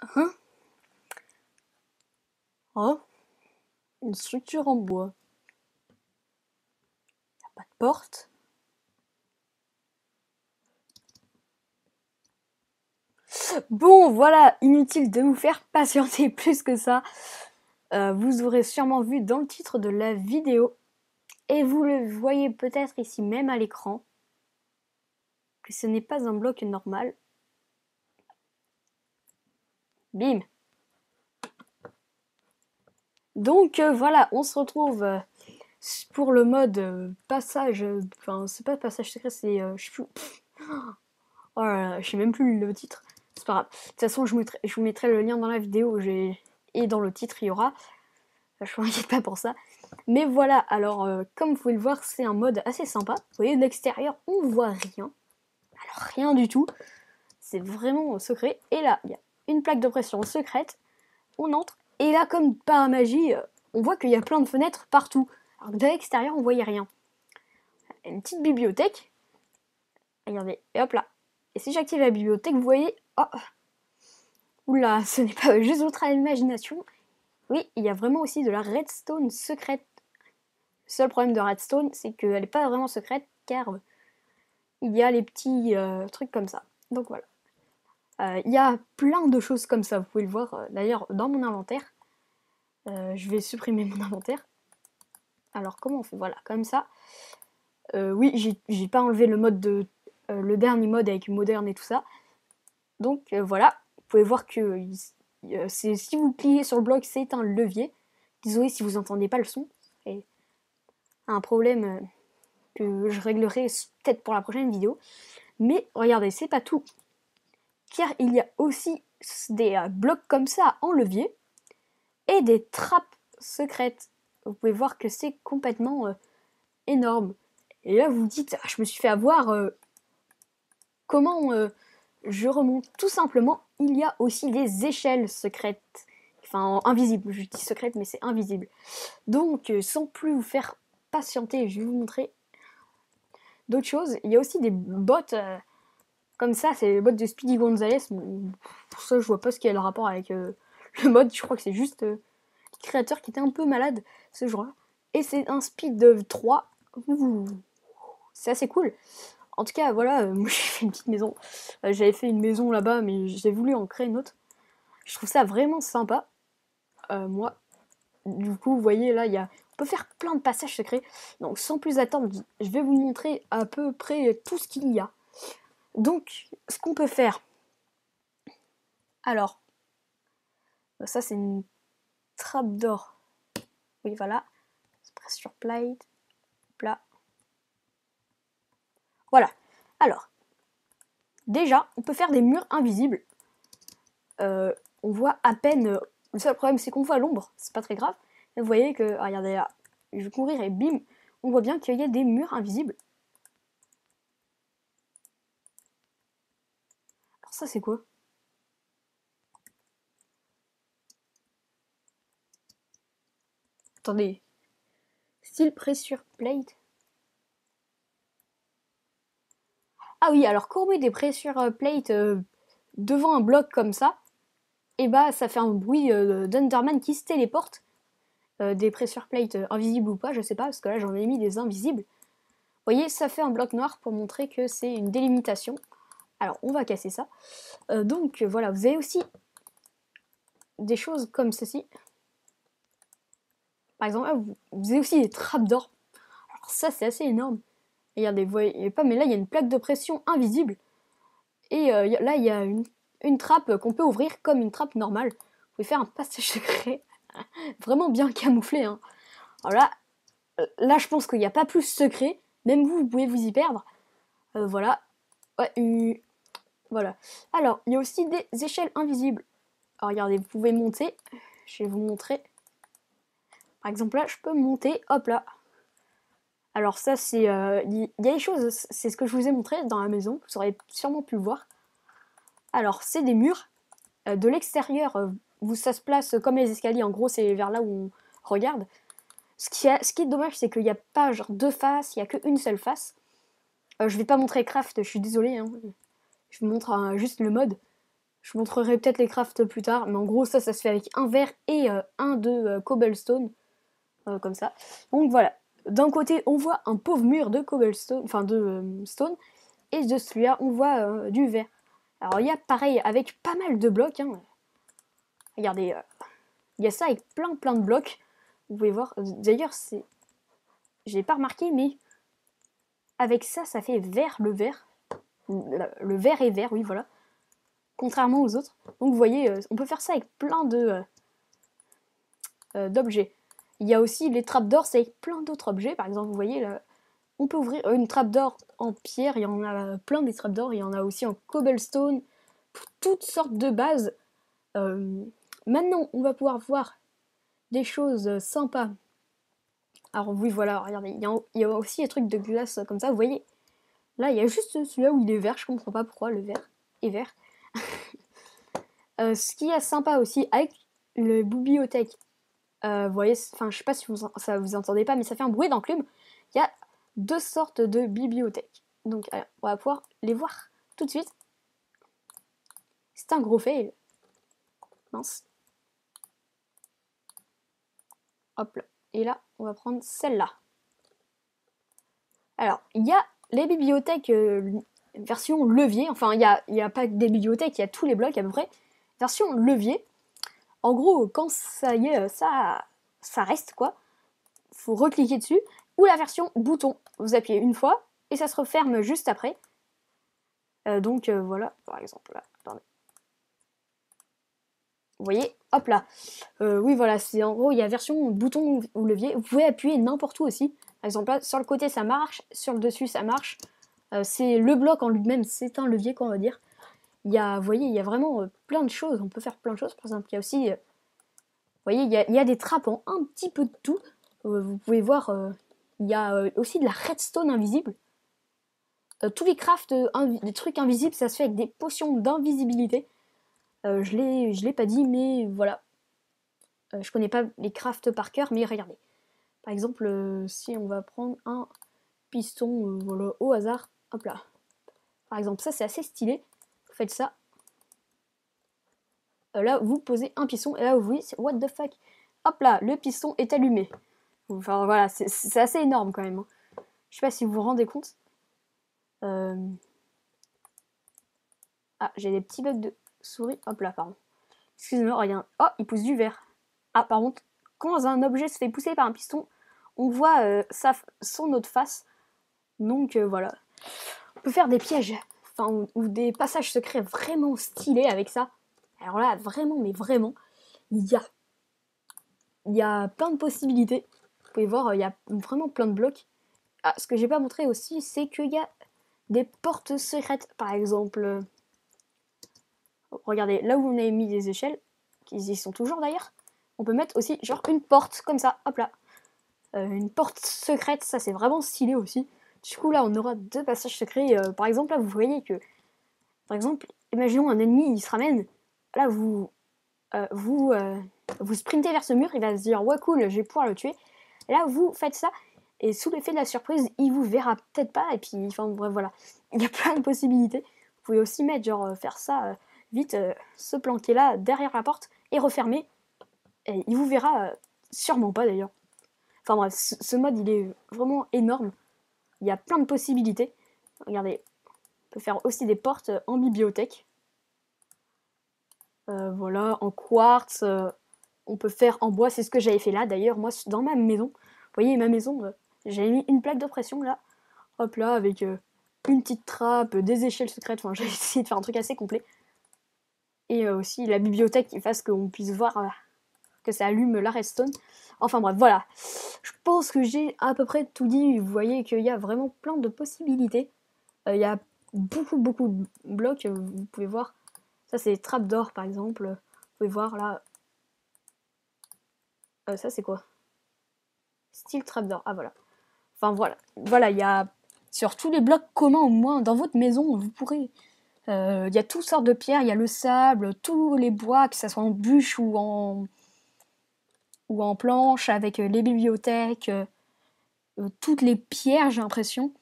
Hein? Oh, une structure en bois. Y a pas de porte. Bon, voilà, inutile de vous faire patienter plus que ça. Vous aurez sûrement vu dans le titre de la vidéo, et vous le voyez peut-être ici même à l'écran, que ce n'est pas un bloc normal. Bim! Donc voilà, on se retrouve pour le mode passage. Enfin, c'est pas passage secret, c'est. Je sais plus. Oh là là, je sais même plus le titre. C'est pas grave. De toute façon, je vous mettrai le lien dans la vidéo et dans le titre, il y aura. Je m'inquiète pas pour ça. Mais voilà, alors comme vous pouvez le voir, c'est un mode assez sympa. Vous voyez, de l'extérieur, on voit rien. Alors rien du tout. C'est vraiment secret. Et là, il y a une plaque de pression secrète. On entre. Et là, comme par magie, on voit qu'il y a plein de fenêtres partout. Alors que de l'extérieur, on voyait rien. Une petite bibliothèque. Regardez, et hop là. Et si j'active la bibliothèque, vous voyez... Oh, oula, ce n'est pas juste votre imagination. Oui, il y a vraiment aussi de la redstone secrète. Le seul problème de redstone, c'est qu'elle n'est pas vraiment secrète, car il y a les petits trucs comme ça. Donc voilà. Il y a plein de choses comme ça, vous pouvez le voir d'ailleurs dans mon inventaire. Je vais supprimer mon inventaire. Alors comment on fait? Voilà, comme ça. Oui, j'ai pas enlevé le mode de le dernier mode avec moderne et tout ça. Donc voilà, vous pouvez voir que si vous pliez sur le bloc, c'est un levier. Désolé si vous entendez pas le son. C'est un problème que je réglerai peut-être pour la prochaine vidéo. Mais regardez, c'est pas tout. Car il y a aussi des blocs comme ça en levier et des trappes secrètes. Vous pouvez voir que c'est complètement énorme. Et là, vous vous dites, ah, je me suis fait avoir. Comment je remonte? Tout simplement, il y a aussi des échelles secrètes. Enfin, invisibles. Je dis secrètes, mais c'est invisible. Donc, sans plus vous faire patienter, je vais vous montrer d'autres choses. Il y a aussi des bots comme ça, c'est les bots de Speedy Gonzales. Pour ça, je vois pas ce qu'il y a le rapport avec le mode. Je crois que c'est juste le créateur qui était un peu malade ce jour-là. Et c'est un speed de 3. C'est assez cool. En tout cas, voilà, moi j'ai fait une petite maison. J'avais fait une maison là-bas, mais j'ai voulu en créer une autre. Je trouve ça vraiment sympa. Moi, du coup, vous voyez là, on peut faire plein de passages secrets. Donc, sans plus attendre, je vais vous montrer à peu près tout ce qu'il y a. Donc, ce qu'on peut faire. Alors, ça c'est une trappe d'or. Oui, voilà. Pressure plate. Plat. Voilà. Alors, déjà, on peut faire des murs invisibles. On voit à peine. Le seul problème, c'est qu'on voit l'ombre. C'est pas très grave. Et vous voyez que, regardez là, je vais courir et bim, on voit bien qu'il y a des murs invisibles. Alors ça, c'est quoi? Attendez. Style pressure plate. Ah oui, alors quand on met des pressure plate devant un bloc comme ça, et bah ça fait un bruit d'Enderman qui se téléporte. Des pressure plates invisibles ou pas, je sais pas, parce que là j'en ai mis des invisibles. Vous voyez, ça fait un bloc noir pour montrer que c'est une délimitation. Alors on va casser ça. Donc voilà, vous avez aussi des choses comme ceci. Par exemple, là, vous avez aussi des trappes d'or. Alors ça c'est assez énorme. Regardez, vous voyez pas, mais là il y a une plaque de pression invisible. Et là il y a une trappe qu'on peut ouvrir comme une trappe normale. Vous pouvez faire un passage secret. Vraiment bien camouflé. Hein. Alors là je pense qu'il n'y a pas plus secret. Même vous pouvez vous y perdre. Voilà. Ouais, voilà. Alors, il y a aussi des échelles invisibles. Alors, regardez, vous pouvez monter. Je vais vous montrer. Par exemple, là, je peux monter. Hop là. Alors, ça, c'est... Il y a des choses... C'est ce que je vous ai montré dans la maison. Vous aurez sûrement pu le voir. Alors, c'est des murs. De l'extérieur, ça se place comme les escaliers. En gros, c'est vers là où on regarde. Ce qui est dommage, c'est qu'il n'y a pas genre deux faces. Il n'y a qu'une seule face. Je vais pas montrer craft, je suis désolée. Hein. Je vous montre juste le mode. Je montrerai peut-être les crafts plus tard, mais en gros ça se fait avec un verre et un de cobblestone, comme ça. Donc voilà, d'un côté on voit un pauvre mur de cobblestone, enfin de stone, et de celui-là on voit du verre. Alors il y a pareil avec pas mal de blocs, hein. Regardez, il y a ça avec plein de blocs. Vous pouvez voir, d'ailleurs c'est... J'ai pas remarqué, mais avec ça, ça fait vert le vert. Le vert est vert, oui, voilà. Contrairement aux autres. Donc vous voyez, on peut faire ça avec plein de d'objets. Il y a aussi les trappes d'or, c'est avec plein d'autres objets. Par exemple, vous voyez, là, on peut ouvrir une trappe d'or en pierre. Il y en a plein des trappes d'or. Il y en a aussi en cobblestone. Pour toutes sortes de bases. Maintenant, on va pouvoir voir des choses sympas. Alors oui, voilà, regardez, il y a aussi des trucs de glace comme ça, vous voyez. Là, il y a juste celui-là où il est vert, je comprends pas pourquoi le vert est vert. Ce qui est sympa aussi avec le bibliothèque, vous voyez, enfin, je sais pas si ça vous entendez pas, mais ça fait un bruit d'enclume. Il y a deux sortes de bibliothèques. Donc, on va pouvoir les voir tout de suite. C'est un gros fail. Mince. Hop là. Et là, on va prendre celle-là. Alors, il y a les bibliothèques version levier. Enfin, il y a pas que des bibliothèques, il y a tous les blocs à peu près. Version levier. En gros, quand ça y est, ça reste quoi. Faut recliquer dessus. Ou la version bouton. Vous appuyez une fois et ça se referme juste après. Donc voilà, par exemple là. Attendez. Vous voyez, hop là. Oui, voilà, c'est en gros, il y a version bouton ou levier. Vous pouvez appuyer n'importe où aussi. Par exemple, là, sur le côté, ça marche. Sur le dessus, ça marche. C'est le bloc en lui-même, c'est un levier, qu'on va dire. Vous voyez, il y a vraiment plein de choses. On peut faire plein de choses. Par exemple, il y a aussi... vous voyez, il y a des trappes en un petit peu de tout. Vous pouvez voir, il y a aussi de la redstone invisible. Tous les crafts, des trucs invisibles, ça se fait avec des potions d'invisibilité. Je l'ai pas dit, mais voilà. Je connais pas les crafts par cœur, mais regardez. Par exemple, si on va prendre un piston, voilà, au hasard, hop là. Par exemple, ça c'est assez stylé. Vous faites ça. Là, vous posez un piston, et là, vous voyez, c'est what the fuck. Hop là, le piston est allumé. Enfin voilà, c'est assez énorme quand même. Hein. Je sais pas si vous vous rendez compte. Ah, j'ai des petits bugs de souris. Hop là, pardon. Excusez-moi, regarde. Oh, il pousse du verre. Ah, par contre, quand un objet se fait pousser par un piston, on voit son autre face. Donc voilà. On peut faire des pièges, enfin, ou des passages secrets vraiment stylés avec ça. Alors là, vraiment, mais vraiment, il y a plein de possibilités. Vous pouvez voir, il y a vraiment plein de blocs. Ah, ce que j'ai pas montré aussi, c'est qu'il y a des portes secrètes. Par exemple, regardez, là où on a mis des échelles, qui y sont toujours d'ailleurs, on peut mettre aussi genre une porte, comme ça, hop là. Une porte secrète, ça c'est vraiment stylé aussi. Du coup là, on aura deux passages secrets. Par exemple, là, vous voyez que, par exemple, imaginons un ennemi, il se ramène. Là, vous sprintez vers ce mur, il va se dire, ouais cool, je vais pouvoir le tuer. Et là, vous faites ça, et sous l'effet de la surprise, il vous verra peut-être pas, et puis, enfin bref, voilà. Il y a plein de possibilités. Vous pouvez aussi mettre, genre, faire ça vite, se planquer là, derrière la porte, et refermer. Et il vous verra sûrement pas d'ailleurs. Enfin bref, ce mode, il est vraiment énorme. Il y a plein de possibilités. Regardez, on peut faire aussi des portes en bibliothèque. Voilà, en quartz. On peut faire en bois, c'est ce que j'avais fait là. D'ailleurs, moi, dans ma maison, vous voyez, ma maison, j'avais mis une plaque de pression là. Hop là, avec une petite trappe, des échelles secrètes. Enfin, j'ai essayé de faire un truc assez complet. Et aussi la bibliothèque qui fasse qu'on puisse voir que ça allume la redstone. Enfin bref, voilà. Je pense que j'ai à peu près tout dit. Vous voyez qu'il y a vraiment plein de possibilités. Il y a beaucoup de blocs. Vous pouvez voir. Ça, c'est les trappes d'or, par exemple. Vous pouvez voir là. Ça, c'est quoi? Style trappe d'or. Ah, voilà. Enfin, voilà. Voilà, il y a. Sur tous les blocs communs, au moins, dans votre maison, vous pourrez. Il y a toutes sortes de pierres. Il y a le sable, tous les bois, que ce soit en bûche ou en planche, avec les bibliothèques. Toutes les pierres, j'ai l'impression.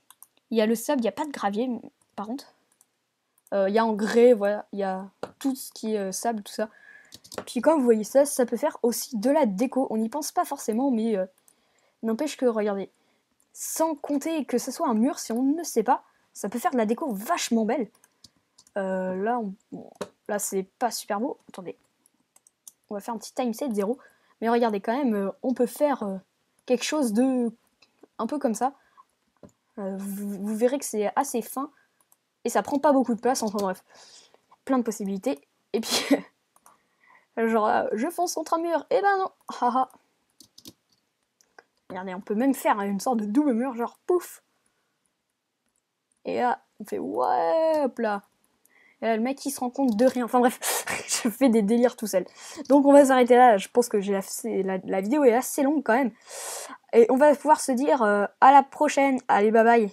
Il y a le sable, il n'y a pas de gravier, par contre. Il y a en grès, voilà, il y a tout ce qui est sable, tout ça. Puis comme vous voyez ça, ça peut faire aussi de la déco. On n'y pense pas forcément, mais n'empêche que, regardez, sans compter que ce soit un mur, si on ne sait pas, ça peut faire de la déco vachement belle. Bon, là c'est pas super beau. Attendez, on va faire un petit timeset 0. Mais regardez quand même, on peut faire quelque chose de un peu comme ça. Vous verrez que c'est assez fin et ça prend pas beaucoup de place. Enfin bref, plein de possibilités. Et puis, genre, je fonce contre un mur. Et ben non, haha. Regardez, on peut même faire une sorte de double mur, genre pouf. Et là, on fait ouais, hop là. Et là, le mec il se rend compte de rien. Enfin bref, je fais des délires tout seul. Donc on va s'arrêter là. Je pense que la vidéo est assez longue quand même. Et on va pouvoir se dire à la prochaine. Allez, bye bye.